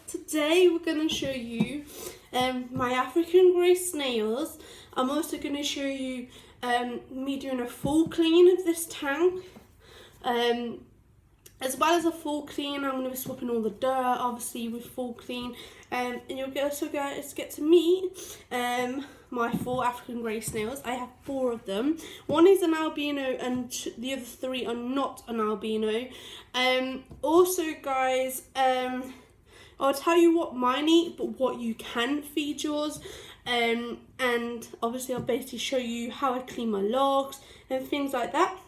Today we're going to show you my African grey snails. I'm also going to show you me doing a full clean of this tank. As well as a full clean, I'm going to be swapping all the dirt, obviously, with full clean. And you'll also get to meet my 4 African grey snails. I have 4 of them. One is an albino and the other 3 are not an albino. Also, guys, I'll tell you what mine eat, but what you can feed yours. And obviously I'll basically show you how I clean my logs and things like that.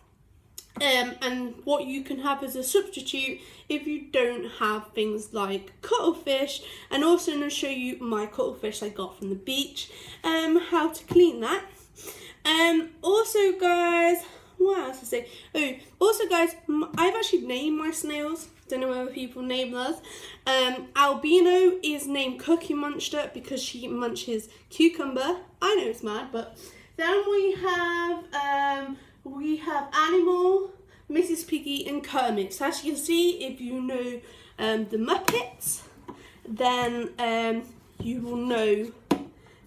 And what you can have as a substitute if you don't have things like cuttlefish, and also I'm going to show you my cuttlefish I got from the beach, how to clean that. Also, guys, what else to say? Oh, also, guys, I've actually named my snails. Don't know whether people name those. Albino is named Cookie Muncher because she munches cucumber. I know it's mad, but then we have Animal, Mrs. Piggy, and Kermit. So as you can see, if you know the Muppets, then you will know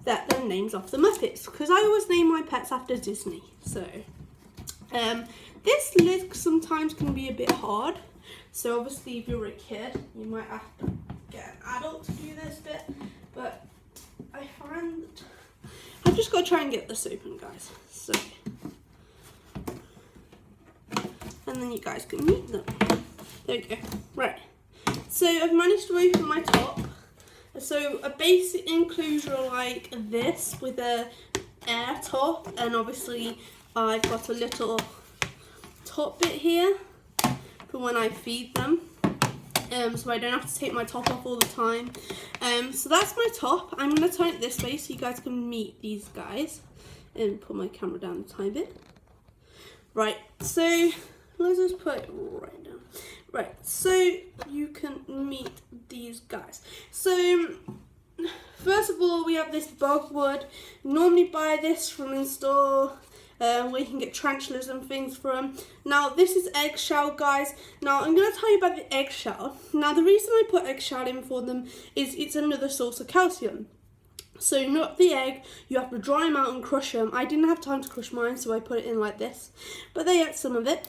that the names of the Muppets, because I always name my pets after Disney. So this lid sometimes can be a bit hard. So obviously if you're a kid, you might have to get an adult to do this bit. But I find I've just got to try and get this open, guys. So. And then you guys can meet them. There we go. Right. So I've managed to open my top. So a basic enclosure like this with a air top, and obviously I've got a little top bit here for when I feed them. So I don't have to take my top off all the time. So that's my top. I'm going to turn it this way so you guys can meet these guys. And put my camera down a tiny bit. Right, so let's just put it right down. Right, so you can meet these guys. So first of all, we have this bogwood. Normally buy this from in store, where you can get tarantulas and things from. Now this is eggshell, guys. Now I'm going to tell you about the eggshell. Now the reason I put eggshell in for them is it's another source of calcium. So not the egg, you have to dry them out and crush them. I didn't have time to crush mine, so I put it in like this. But they ate some of it.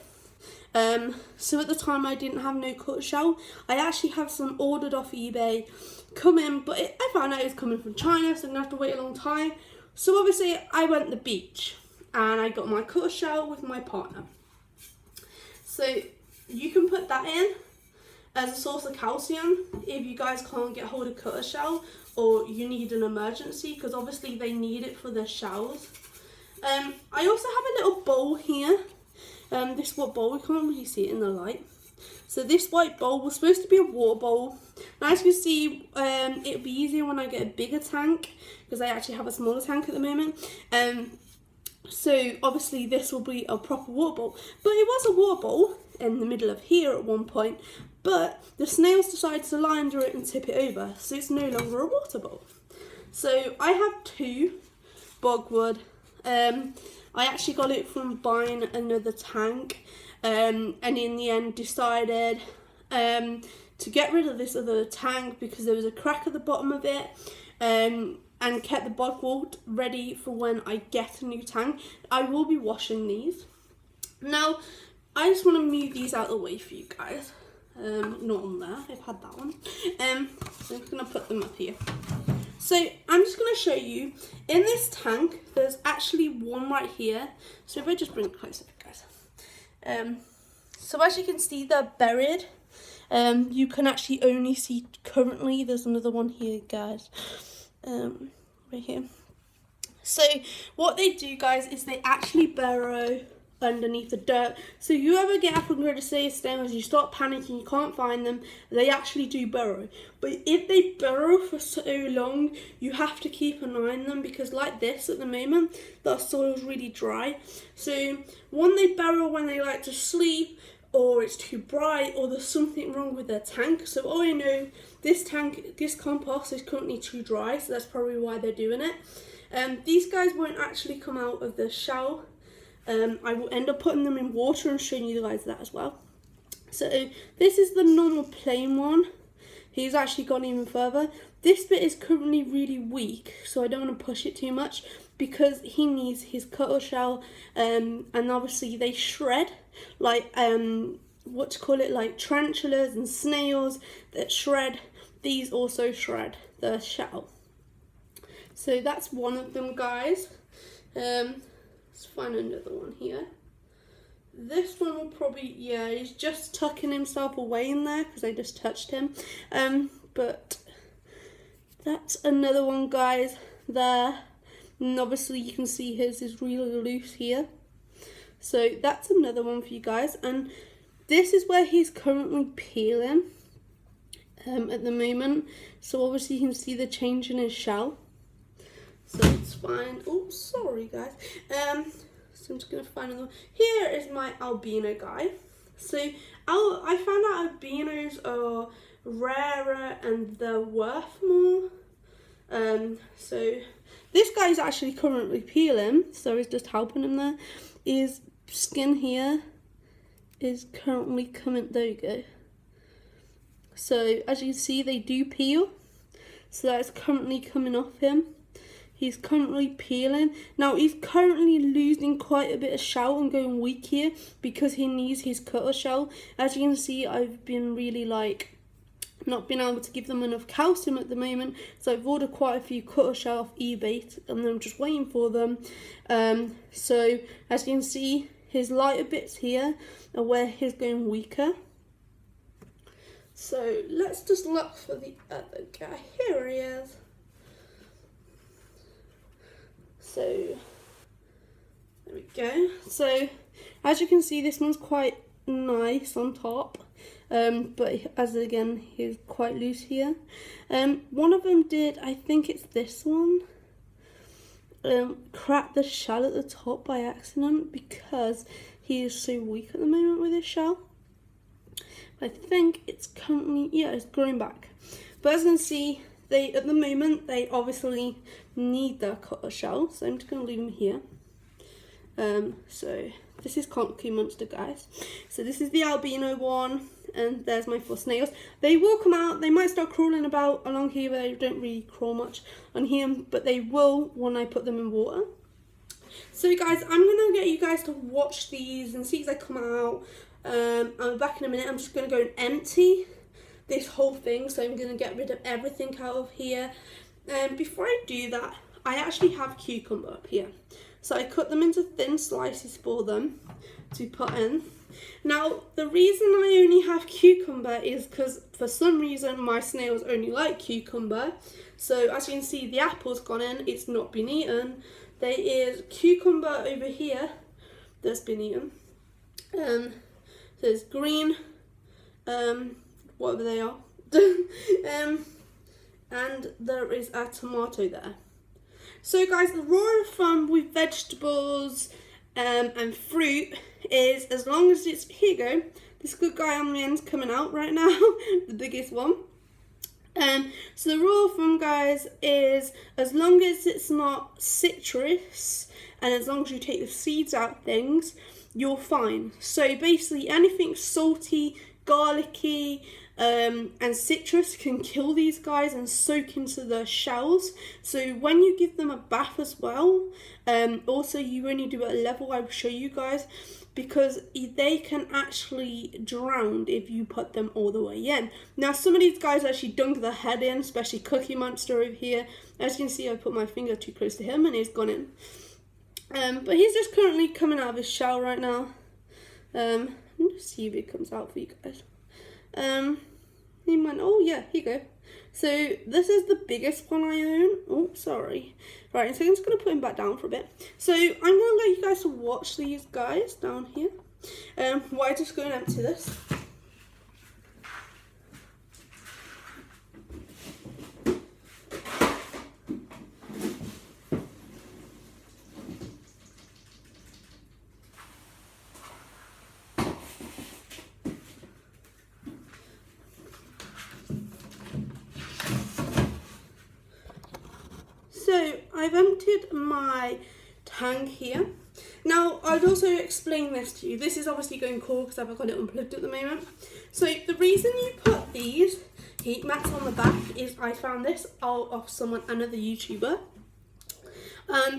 So at the time I didn't have no cut shell. I actually have some ordered off eBay come in, but I found out it was coming from China, so I'm going to have to wait a long time. So obviously I went to the beach and I got my cut shell with my partner. So you can put that in as a source of calcium if you guys can't get hold of cutter shell or you need an emergency, because obviously they need it for their shells. I also have a little bowl here. This white bowl, we can't really see it in the light. So this white bowl was supposed to be a water bowl. Now as you can see, it'll be easier when I get a bigger tank, because I actually have a smaller tank at the moment. So obviously this will be a proper water bowl. But it was a water bowl in the middle of here at one point, but the snails decided to lie under it and tip it over, so it's no longer a water bowl. So I have 2 bogwood. I actually got it from buying another tank, and in the end decided to get rid of this other tank because there was a crack at the bottom of it, and kept the bogwood ready for when I get a new tank. I will be washing these. Now I just want to move these out of the way for you guys. Not on there, I've had that one. So I'm just going to put them up here. So I'm just going to show you, in this tank, there's actually one right here. So if I just bring it closer, guys. So as you can see, they're buried. You can actually only see currently, there's another one here, guys. Right here. So what they do, guys, is they actually burrow underneath the dirt. So if you ever get African grey snails, you start panicking, you can't find them, they actually do burrow. But if they burrow for so long, you have to keep an eye on them, because like this at the moment, the soil's really dry. So when they burrow when they like to sleep, or it's too bright, or there's something wrong with their tank. So I know this tank, this compost is currently too dry, so that's probably why they're doing it. These guys won't actually come out of the shell. I will end up putting them in water and showing you guys that as well. So this is the normal plain one. he's actually gone even further. This bit is currently really weak, so I don't want to push it too much because he needs his cuttle shell, and obviously they shred like like tarantulas and snails that shred. These also shred the shell. So that's one of them, guys. Let's find another one here. This one will probably, yeah, he's just tucking himself away in there because I just touched him. But that's another one, guys, there. And obviously you can see his is really loose here. So that's another one for you guys. And this is where he's currently peeling at the moment. So obviously you can see the change in his shell. So it's fine. Oh, sorry, guys. So I'm just going to find another one. Here is my albino guy. So I found out albinos are rarer and they're worth more. So this guy is actually currently peeling, so it's just helping him there. His skin here is currently coming, there you go. So as you can see, they do peel. So that's currently coming off him. He's currently peeling. Now he's currently losing quite a bit of shell and going weak here because he needs his cutter shell. As you can see, I've been really not been able to give them enough calcium at the moment, so I've ordered quite a few cutter shell off eBay and I'm just waiting for them. So as you can see, his lighter bits here are where he's going weaker. So let's just look for the other guy. Here he is. So there we go. So as you can see, this one's quite nice on top, but as again, he's quite loose here. One of them did, I think it's this one, crack the shell at the top by accident because he is so weak at the moment with his shell. I think it's currently, yeah, it's growing back. But as you can see, at the moment, they obviously need their cutter shell, so I'm just going to leave them here. So this is Conky Monster, guys. So this is the albino one, and there's my 4 snails. They will come out, they might start crawling about along here, but they don't really crawl much on here, but they will when I put them in water. So guys, I'm going to get you guys to watch these and see as they come out. I'm back in a minute. I'm just going to go and empty this whole thing, so I'm going to get rid of everything out of here. Before I do that, I actually have cucumber up here, so I cut them into thin slices for them to put in. Now the reason I only have cucumber is because for some reason my snails only like cucumber. So as you can see, the apple's gone in, it's not been eaten. There is cucumber over here that's been eaten. There's green, whatever they are, and there is a tomato there. So guys, the rule of thumb with vegetables and fruit is, as long as it's, here you go, this good guy on the end's coming out right now, the biggest one. So the rule of thumb, guys, is as long as it's not citrus and as long as you take the seeds out things, you're fine. So basically anything salty, garlicky, and citrus can kill these guys and soak into the shells. So when you give them a bath as well, also you only do it at a level I will show you guys, because they can actually drown if you put them all the way in. Now some of these guys actually dunk their head in, especially Cookie Monster over here. As you can see, I put my finger too close to him and he's gone in. But he's just currently coming out of his shell right now. Let me see if it comes out for you guys. He might, oh yeah, here you go. So this is the biggest one I own. Oh, sorry. Right, so I'm just going to put him back down for a bit. So I'm going to let you guys to watch these guys down here. While I just go and empty this. So I've emptied my tank here. Now I'd also explain this to you. This is obviously going cold because I've got it unplugged at the moment. So the reason you put these heat mats on the back is, I found this out of another YouTuber.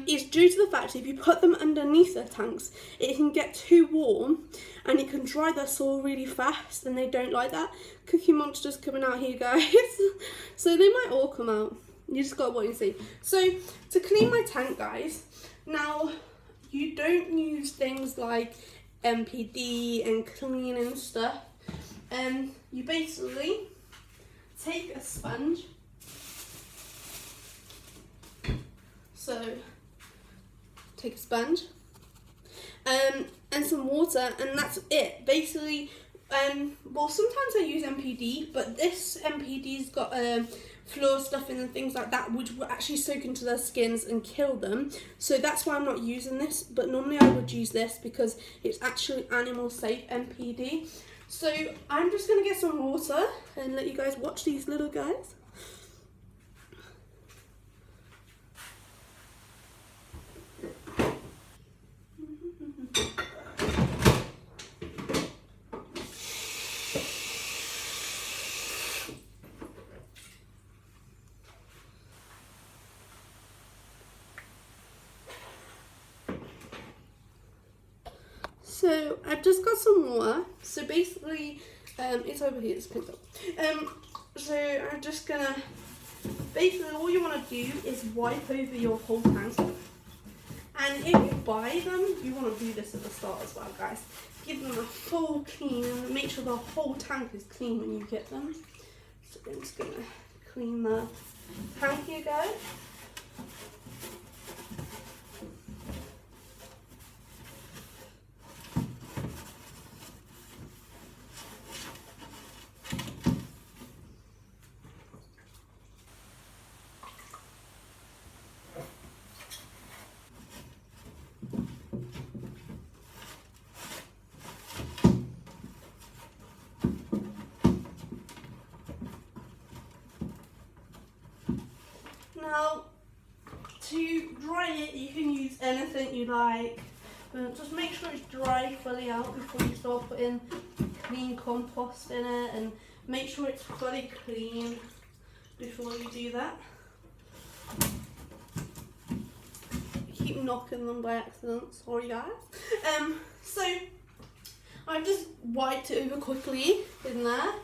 Is due to the fact if you put them underneath their tanks, it can get too warm and it can dry their soil really fast, and they don't like that. Cookie Monster's coming out here, guys. So they might all come out. You just got to wait and see. So to clean my tank, guys, now you don't use things like MPD and cleaning stuff. You basically take a sponge. So take a sponge and some water, and that's it. Basically, well, sometimes I use MPD, but this MPD's got floor stuff in and things like that, which will actually soak into their skins and kill them. So that's why I'm not using this, but normally I would use this because it's actually animal safe MPD. So I'm just going to get some water and let you guys watch these little guys. So I've just got some water. So basically, it's over here, it's picked up. So I'm just gonna, basically all you want to do is wipe over your whole tank. And if you buy them, you want to do this at the start as well, guys. Give them a full clean and make sure the whole tank is clean when you get them. So I'm just gonna clean the tank here, guys. Now, to dry it, you can use anything you like, but just make sure it's dry fully out before you start putting clean compost in it, and make sure it's fully clean before you do that. Keep knocking them by accident, sorry guys. So I've just wiped it over quickly in there.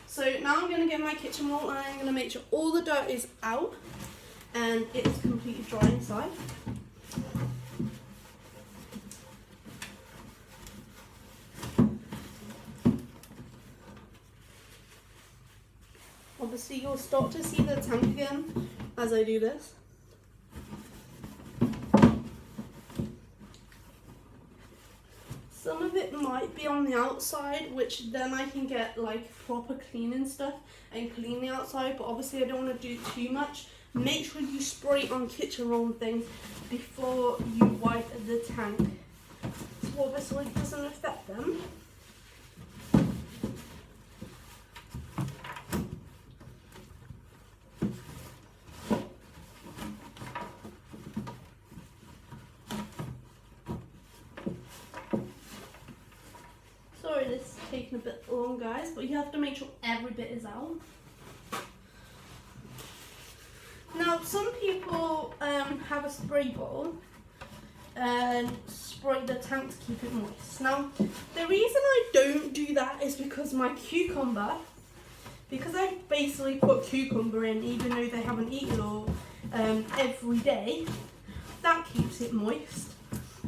So now I'm going to get my kitchen roll and I'm going to make sure all the dirt is out and it's completely dry inside. Obviously you'll start to see the tank again as I do this. Some of it might be on the outside, which then I can get like proper cleaning stuff and clean the outside, but obviously I don't want to do too much. Make sure you spray on kitchen roll and things before you wipe the tank, so obviously it doesn't affect them. Sorry this is taking a bit long guys, but you have to make sure every bit is out. Now some people have a spray bottle and spray the tank to keep it moist. Now the reason I don't do that is because my cucumber, because I basically put cucumber in even though they haven't eaten all every day, that keeps it moist.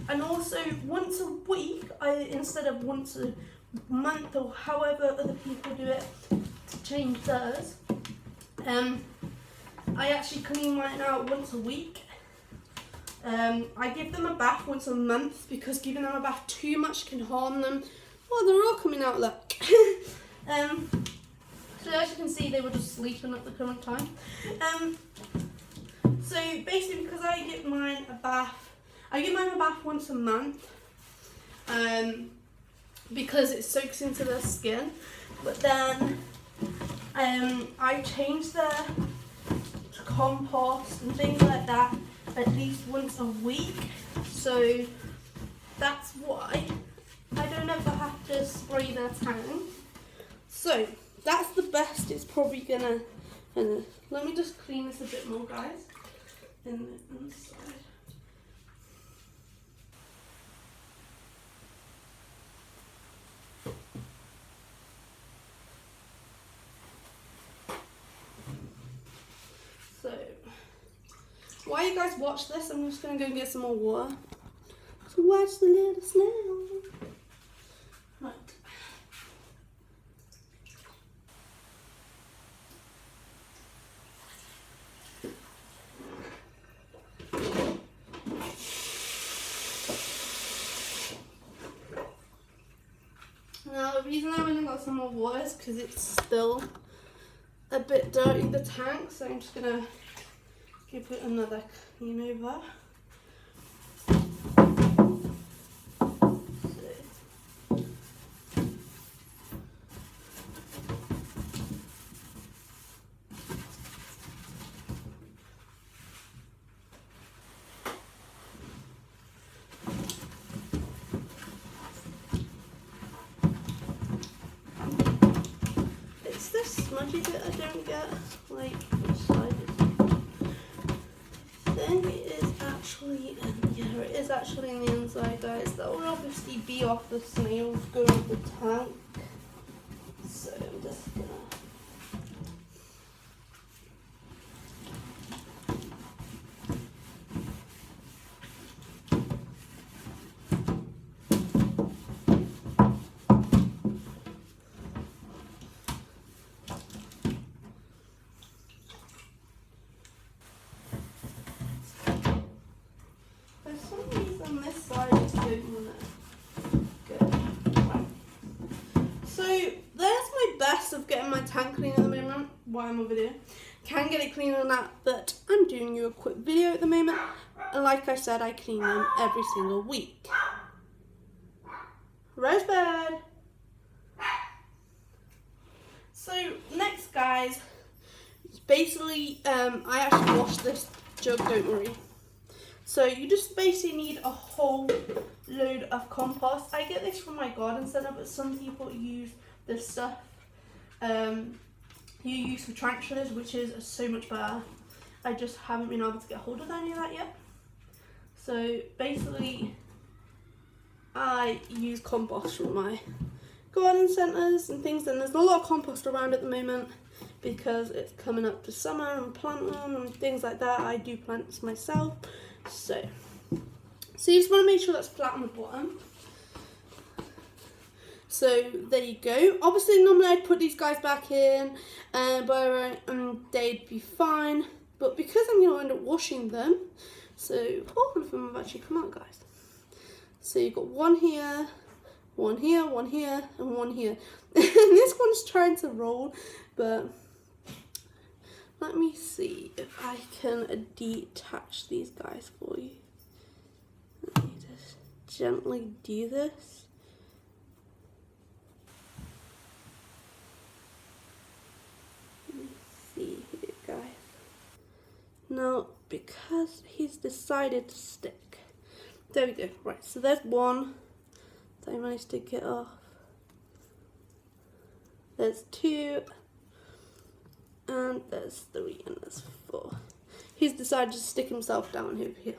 And also once a week, instead of once a month or however other people do it to change theirs, I actually clean mine out once a week. I give them a bath once a month because giving them a bath too much can harm them. Oh, they're all coming out, look. So as you can see, they were just sleeping at the current time. So basically because I give mine a bath once a month because it soaks into their skin, but then I change their compost and things like that at least once a week, so that's why I don't ever have to spray their tank. So that's the best it's probably gonna. Let me just clean this a bit more, guys. In the inside. So, while you guys watch this, I'm just gonna go get some more water. So watch the little snail. Right. Now the reason I went and got some more water is because it's still a bit dirty, the tank, so I'm just gonna give it another clean over. It's this smudgy bit I don't get, like which side I think it is actually yeah, it is actually in the inside, guys. That will obviously be off the snails going to the tank. So I'm just gonna this side is good. Right. So there's my best of getting my tank clean at the moment while I'm over there. Can get it clean on that, but I'm doing you a quick video at the moment. And like I said, I clean them every single week. Rosebud. So next, guys, basically I actually washed this jug, don't worry. So you just basically need a whole load of compost. I get this from my garden centre, but some people use this stuff you use for tarantulas, which is so much better. I just haven't been able to get hold of any of that yet. So basically I use compost from my garden centres and things, and there's a lot of compost around at the moment because it's coming up to summer and planting and things like that. I do plants myself. So you just want to make sure that's flat on the bottom. So there you go. Obviously normally I'd put these guys back in but they'd be fine, but because I'm going to end up washing them, so all of them have actually come out, guys. So you've got one here, one here, one here, and one here. And this one's trying to roll, but let me see if I can detach these guys for you. Let me just gently do this. Let me see here, guys. Now, because he's decided to stick. There we go. Right, so there's one that I managed to get off. There's two. And there's three and there's four. He's decided to stick himself down over here.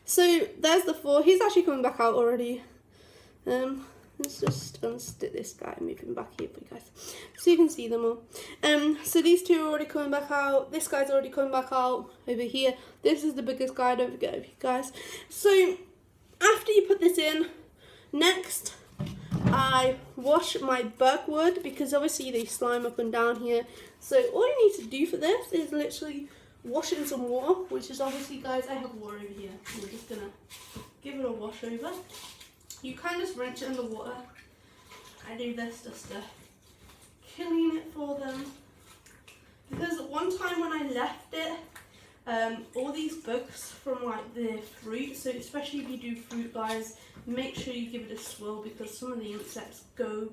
So there's the four. He's actually coming back out already. Let's just unstick this guy and move him back here for you guys, so you can see them all. So these two are already coming back out. This guy's already coming back out over here. This is the biggest guy, don't forget, you guys. So after you put this in, next I wash my birkwood because obviously they slime up and down here. So all you need to do for this is literally wash it in some water, which is obviously, guys, I have water over here. I'm just gonna give it a wash over. You can just rinse it in the water. I do this just to clean it for them. Because one time when I left it, all these bugs from like the fruit, so especially if you do fruit, guys, make sure you give it a swirl because some of the insects go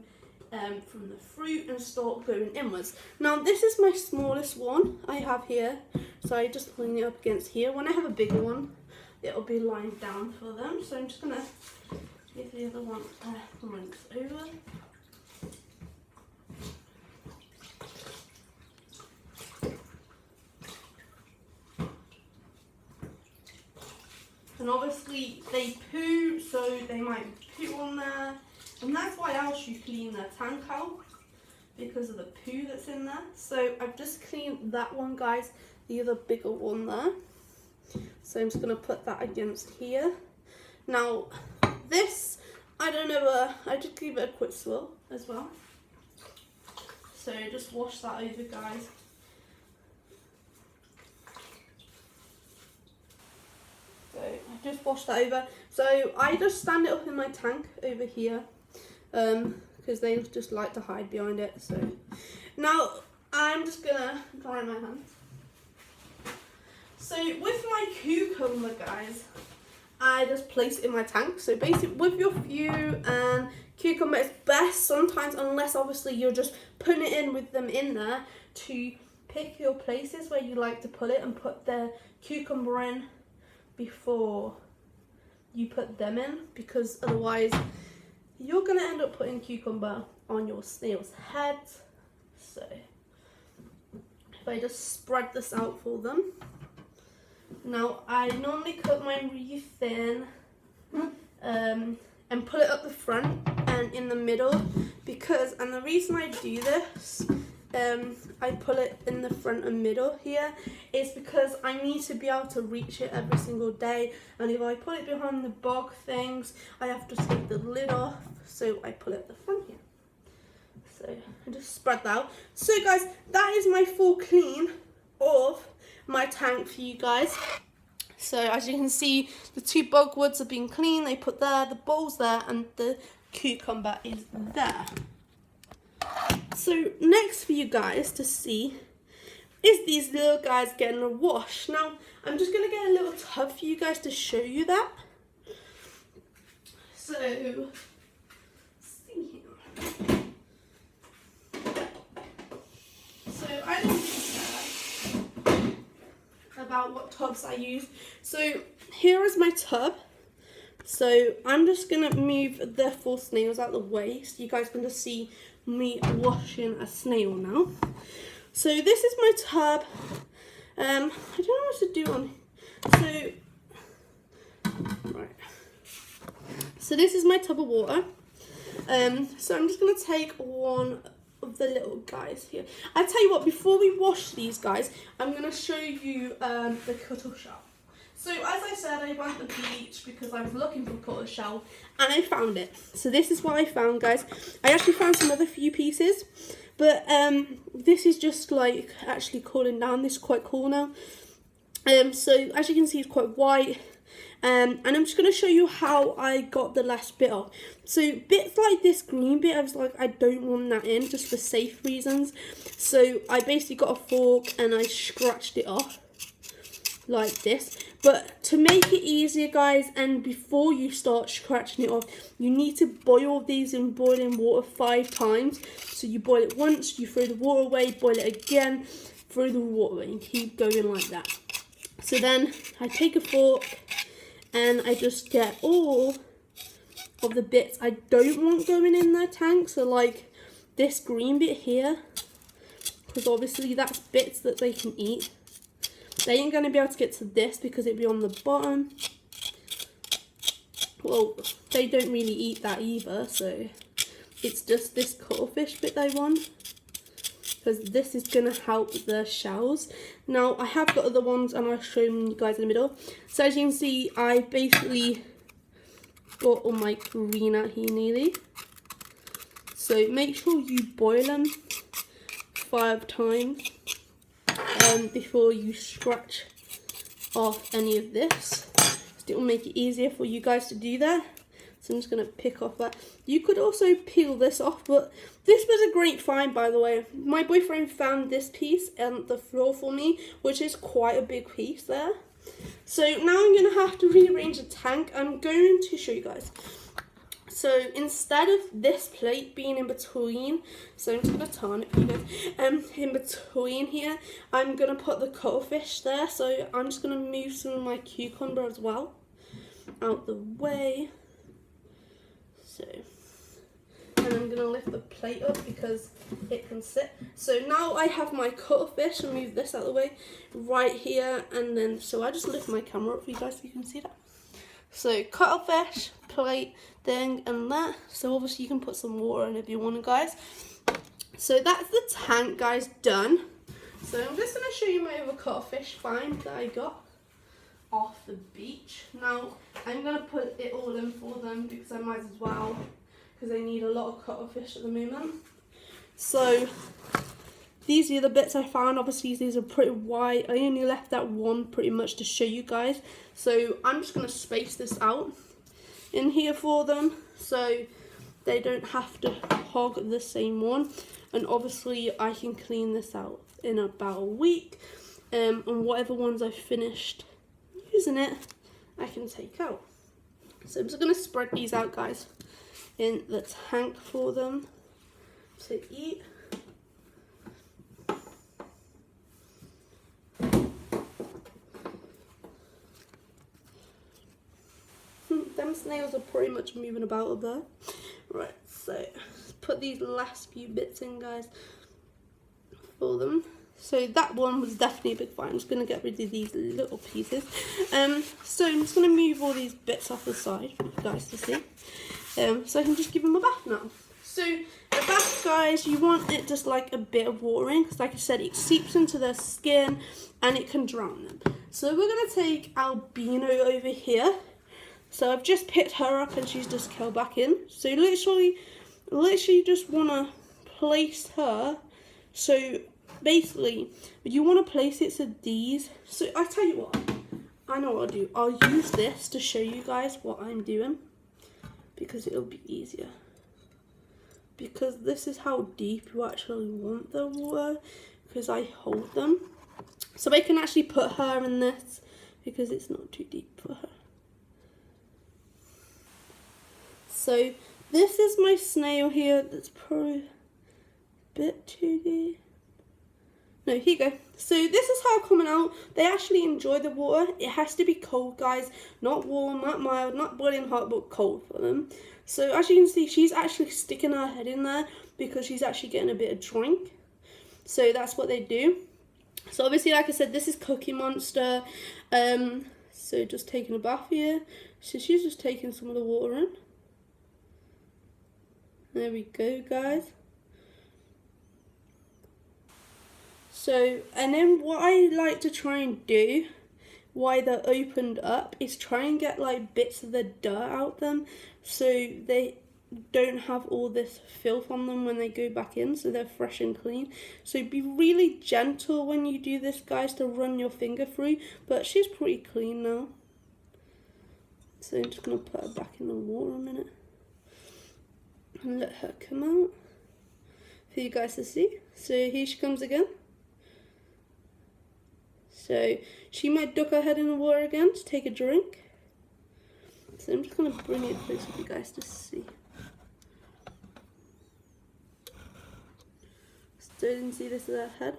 from the fruit and start going inwards. Now this is my smallest one I have here, so I just clean it up against here. When I have a bigger one, it'll be lined down for them. So I'm just gonna give the other one a rinse over. And obviously they poo, so they might poo on there. And that's why else you clean the tank out, because of the poo that's in there. So I've just cleaned that one, guys, the other bigger one there. So I'm just going to put that against here. Now this, I don't know, I just give it a quick swirl as well. So just wash that over, guys. So I just washed that over. So I just stand it up in my tank over here, because they just like to hide behind it. So now I'm just gonna dry my hands. So with my cucumber, guys, I just place it in my tank. So basically with your few and cucumber, it's best sometimes, unless obviously you're just putting it in with them in there, to pick your places where you like to put it and put the cucumber in before you put them in, because otherwise you're going to end up putting cucumber on your snail's head. So if I just spread this out for them. Now I normally cut mine really thin and put it up the front and in the middle, because, and the reason I do this, I put it in the front and middle here, is because I need to be able to reach it every single day, and if I put it behind the bog things, I have to take the lid off, so I put it at the front here. So I just spread that out. So guys, that is my full clean of my tank for you guys. So as you can see, the two bogwoods have been clean, they put there, the bowl's there, and the cucumber is there. So next for you guys to see is these little guys getting a wash. Now I'm just going to get a little tub for you guys to show you that. So see here. So I don't care about what tubs I use. So here is my tub. So I'm just going to move the 4 snails out of the way so you guys can just see me washing a snail now. So this is my tub. I don't know what to do on. Right. So this is my tub of water. So I'm just going to take one of the little guys here. I tell you what, before we wash these guys, I'm going to show you the cuttle shell. So as I said, I went to the beach because I was looking for cuttle shell and I found it. So this is what I found, guys. I actually found some other few pieces, but this is just like actually cooling down. This is quite cool now. So as you can see, it's quite white. And I'm just going to show you how I got the last bit off. So bits like this green bit, I was like, I don't want that in, just for safe reasons. So I basically got a fork and I scratched it off like this. But to make it easier, guys, and before you start scratching it off, you need to boil these in boiling water 5 times. So you boil it once, you throw the water away, boil it again, throw the water away, and keep going like that. So then I take a fork and I just get all of the bits I don't want going in their tank. So like this green bit here, because obviously that's bits that they can eat. They ain't going to be able to get to this because it'll be on the bottom. Well, they don't really eat that either, so it's just this cuttlefish bit they want, because this is going to help the shells. Now, I have got other ones and I'll show them you guys in the middle. So as you can see, I basically got all my green out here nearly. So make sure you boil them 5 times. Before you scratch off any of this, so it will make it easier for you guys to do that. So I'm just going to pick off that. You could also peel this off, but this was a great find, by the way. My boyfriend found this piece on the floor for me, which is quite a big piece there. So now I'm going to have to rearrange the tank. I'm going to show you guys. So instead of this plate being in between, so I'm just going to turn it for you guys, in between here, I'm going to put the cuttlefish there. So I'm just going to move some of my cucumber as well out the way. So, and I'm going to lift the plate up because it can sit. So now I have my cuttlefish, and move this out of the way right here, and then, so I just lift my camera up for you guys so you can see that. So cuttlefish, plate, thing, and that. So obviously you can put some water in if you want, guys. So that's the tank, guys, done. So I'm just going to show you my other cuttlefish find that I got off the beach. Now I'm going to put it all in for them because I might as well, because I need a lot of cuttlefish at the moment. So these are the bits I found. Obviously these are pretty wide. I only left that one pretty much to show you guys. So I'm just going to space this out in here for them so they don't have to hog the same one. And obviously I can clean this out in about a week, and whatever ones I've finished using it I can take out. So I'm just going to spread these out, guys, in the tank for them to eat. Them snails are pretty much moving about up there. Right, so put these last few bits in, guys, for them. So that one was definitely a big find. I'm just going to get rid of these little pieces. So I'm just going to move all these bits off the side for you guys to see. So I can just give them a bath now. So a bath, guys, you want it just like a bit of watering, because like I said, it seeps into their skin and it can drown them. So we're going to take Albino over here. So I've just picked her up and she's just curled back in. So literally just want to place her. So basically, you want to place it to these. So I tell you what, I know what I'll do. I'll use this to show you guys what I'm doing, because it'll be easier. Because this is how deep you actually want the water, because I hold them. So I can actually put her in this because it's not too deep for her. So this is my snail here. That's probably a bit too deep. No, here you go. So this is how coming out. They actually enjoy the water. It has to be cold, guys. Not warm, not mild, not boiling hot, but cold for them. So as you can see, she's actually sticking her head in there because she's actually getting a bit of drink. So that's what they do. So obviously, like I said, this is Cookie Monster. So just taking a bath here. So she's just taking some of the water in. There we go, guys. So, and then what I like to try and do while they're opened up is try and get like bits of the dirt out them, so they don't have all this filth on them when they go back in, so they're fresh and clean. So be really gentle when you do this, guys, to run your finger through, but she's pretty clean now. So I'm just going to put her back in the water a minute and let her come out for you guys to see. So here she comes again. So she might duck her head in the water again to take a drink. So I'm just going to bring it close for you guys to see. So you can see this is her head.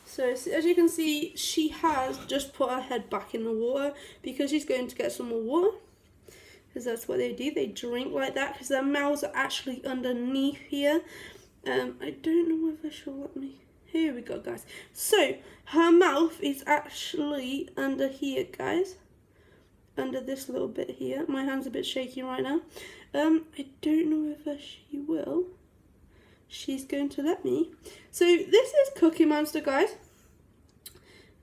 So as you can see, she has just put her head back in the water because she's going to get some more water. Because that's what they do. They drink like that because their mouths are actually underneath here. I don't know whether she'll let me. Here we go, guys. So her mouth is actually under here, guys. Under this little bit here. My hand's a bit shaky right now. I don't know whether she will. She's going to let me. So this is Cookie Monster, guys.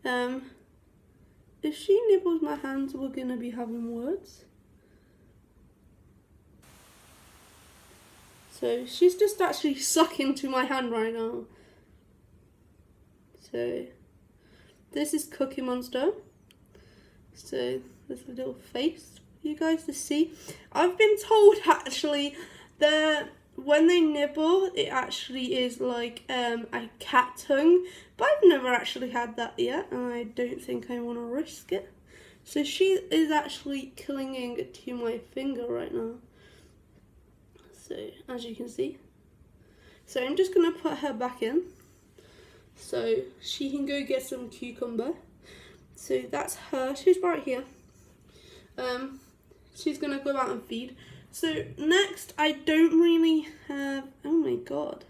If she nibbles my hands, we're gonna be having words. So she's just actually sucking to my hand right now. So this is Cookie Monster. So there's a little face for you guys to see. I've been told actually that when they nibble, it actually is like a cat tongue, but I've never actually had that yet, and I don't think I want to risk it. So she is actually clinging to my finger right now. So as you can see, so I'm just gonna put her back in so she can go get some cucumber. So that's her. She's right here. She's gonna go out and feed. So next, I don't really have. Oh my god!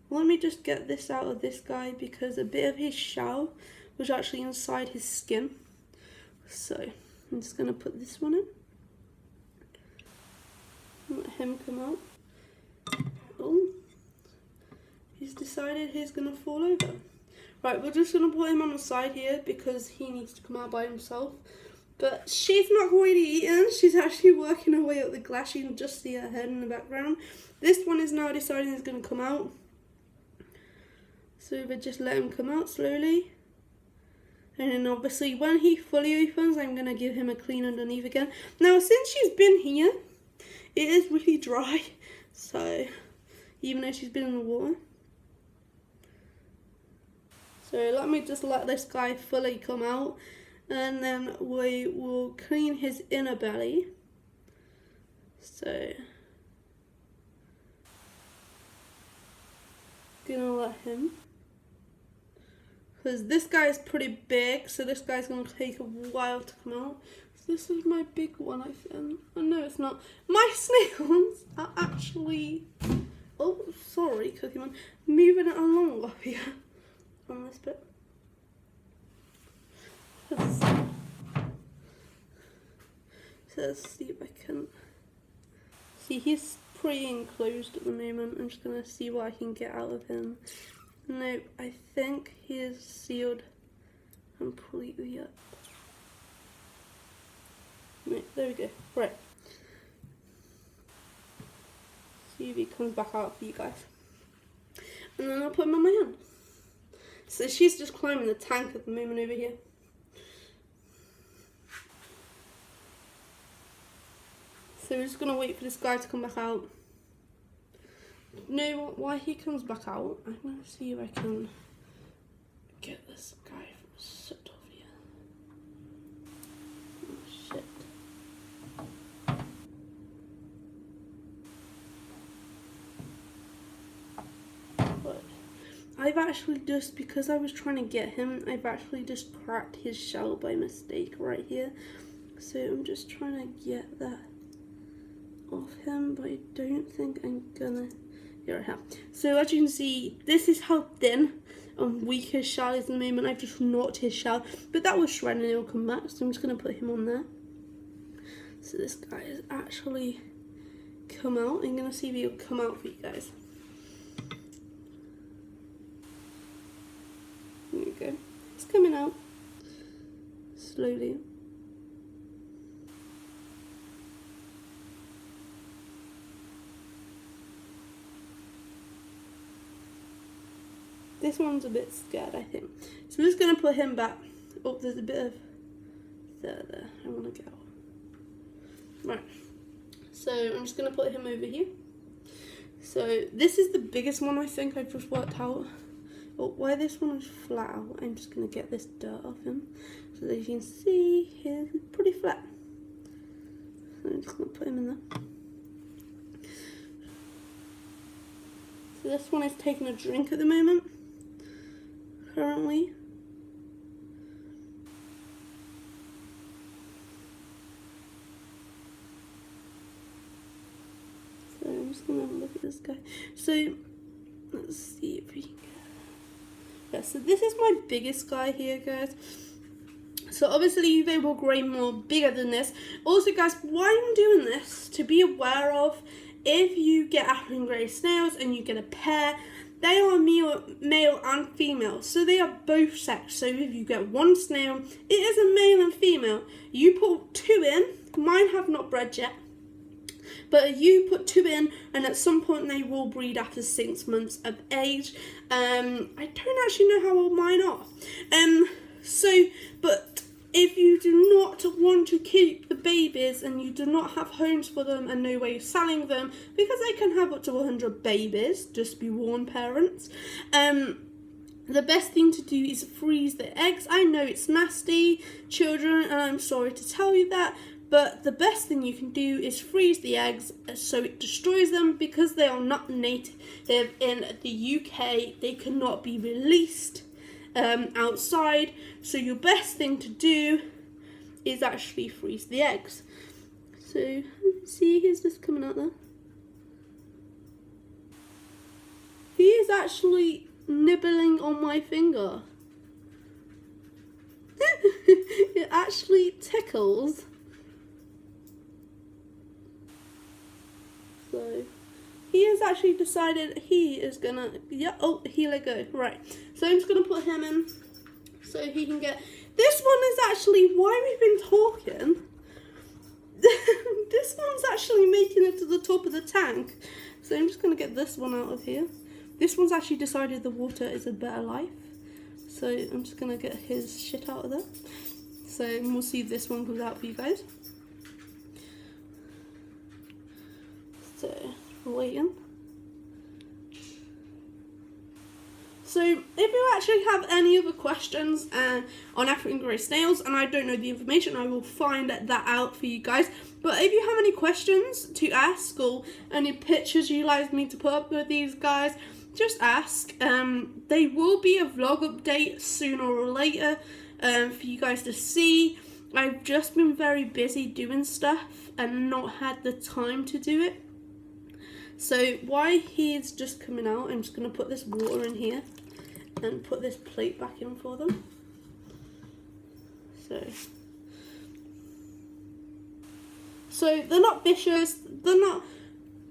Let me just get this out of this guy because a bit of his shell was actually inside his skin. So I'm just going to put this one in. Let him come out. Oh, he's decided he's going to fall over. Right, we're just going to put him on the side here because he needs to come out by himself. But she's not already eaten. She's actually working her way up the glass. You can just see her head in the background. This one is now deciding he's going to come out. So we just let him come out slowly. And then obviously when he fully opens, I'm going to give him a clean underneath again. Now since she's been here, it is really dry. So even though she's been in the water. So let me just let this guy fully come out. And then we will clean his inner belly. So gonna let him. Because this guy is pretty big, so this guy's going to take a while to come out. So this is my big one, I think. Oh no, it's not. My snails are actually... Oh, sorry, Cookie Man. Moving it along up here on this bit. Let's see if I can... See, he's pretty enclosed at the moment. I'm just going to see what I can get out of him. No, I think he is sealed completely up. Right, there we go. Right. See if he comes back out for you guys. And then I'll put him on my hand. So she's just climbing the tank at the moment over here. So we're just going to wait for this guy to come back out. No, while he comes back out, I'm going to see if I can get this guy from soot off here. Oh, shit. But I've actually just, because I was trying to get him, I've actually just cracked his shell by mistake right here. So I'm just trying to get that off him, but I don't think I'm gonna... Here I have. So as you can see, this is how thin and weak his shell is at the moment. I've just knocked his shell, but that was shredded and it'll come back. So I'm just going to put him on there. So this guy has actually come out. I'm going to see if he'll come out for you guys. There we go. It's coming out slowly. This one's a bit scared, I think. So I'm just going to put him back. Oh, there's a bit of there. I want to get out. Right. So I'm just going to put him over here. So this is the biggest one I think I've just worked out. Oh, why this one is flat out, I'm just going to get this dirt off him. So as you can see, he's pretty flat. So I'm just going to put him in there. So this one is taking a drink at the moment. Currently. So I'm just gonna look at this guy. So let's see if we can get... Yeah, so this is my biggest guy here, guys. So obviously they will grow more bigger than this. Also guys, why I'm doing this, to be aware of, if you get African grey snails and you get a pair, they are male and female, so they are both sex. So if you get one snail, it is a male and female. You put two in, mine have not bred yet, but you put two in and at some point they will breed after 6 months of age. I don't actually know how old mine are. But if you do not want to keep the babies and you do not have homes for them and no way of selling them, because they can have up to 100 babies, just be warned parents, the best thing to do is freeze the eggs. I know it's nasty, children, and I'm sorry to tell you that, but the best thing you can do is freeze the eggs so it destroys them, because they are not native in the UK. They cannot be released outside, so your best thing to do is actually freeze the eggs. So see, he's just coming out there. He is actually nibbling on my finger. it actually tickles. So he has actually decided he is gonna, yeah, oh, he let go. Right, so I'm just gonna put him in so he can get, this one is actually, why we've been talking, this one's actually making it to the top of the tank. So I'm just gonna get this one out of here. This one's actually decided the water is a better life. So I'm just gonna get his shit out of there. So we'll see if this one comes out for you guys. So we're waiting. So if you actually have any other questions on African grey snails and I don't know the information, I will find that out for you guys. But if you have any questions to ask or any pictures you like me to put up with these guys, just ask. They will be a vlog update sooner or later for you guys to see. I've just been very busy doing stuff and not had the time to do it. So while he's just coming out, I'm just going to put this water in here and put this plate back in for them. So they're not vicious, they're not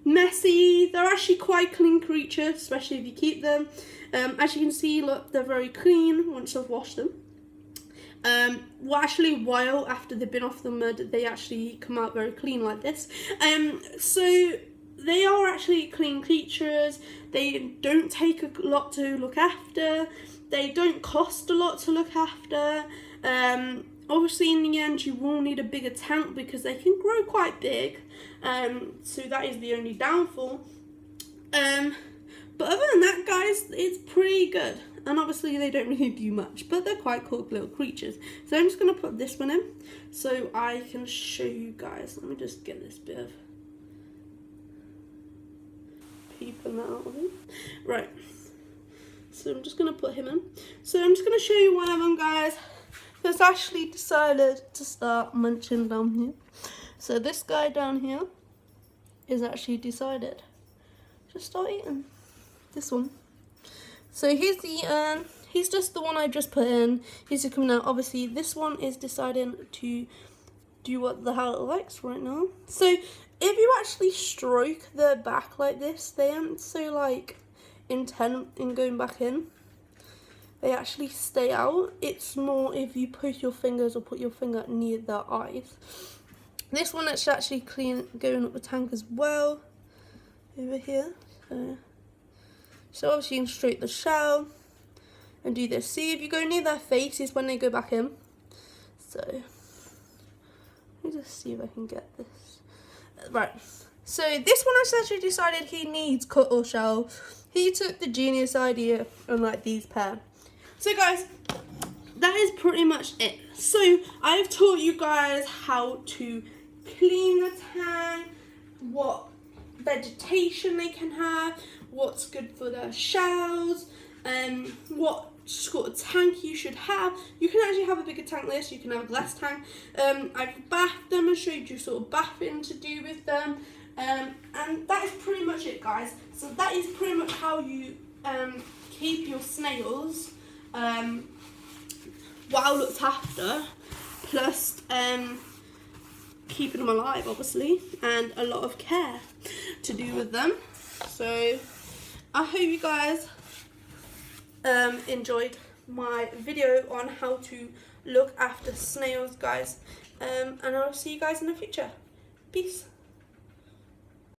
messy, they're actually quite clean creatures, especially if you keep them. As you can see, look, they're very clean once I've washed them. Well, actually, a while after they've been off the mud, they actually come out very clean like this. So they are actually clean creatures. They don't take a lot to look after. They don't cost a lot to look after. Obviously, in the end, you will need a bigger tank because they can grow quite big. So that is the only downfall. But other than that, guys, it's pretty good. And obviously, they don't really do much, but they're quite cool little creatures. So I'm just going to put this one in so I can show you guys. Let me just get this bit of peeping out of it. Right. So I'm just going to put him in. So I'm just going to show you one of them, guys. Has actually decided to start munching down here. So this guy down here is actually decided to start eating this one. So he's eating. He's just the one I just put in. He's coming out. Obviously, this one is deciding to do what the hell it likes right now. So if you actually stroke their back like this, they aren't so like intent in going back in. They actually stay out. It's more if you push your fingers or put your finger near their eyes. This one is actually clean going up the tank as well. Over here. So obviously you can stroke the shell and do this. See, if you go near their face is when they go back in. So let me just see if I can get this. Right. So this one has actually decided he needs cut or shell. He took the genius idea on like these pair. So guys, that is pretty much it. So I've taught you guys how to clean the tank, what vegetation they can have, what's good for their shells, what sort of tank you should have. You can actually have a bigger tank like this, you can have a glass tank. I've bathed them and showed you sort of bathing to do with them. And that is pretty much it, guys. So that is pretty much how you keep your snails well looked after, plus keeping them alive, obviously, and a lot of care to do with them. So I hope you guys enjoyed my video on how to look after snails, guys, and I'll see you guys in the future. Peace.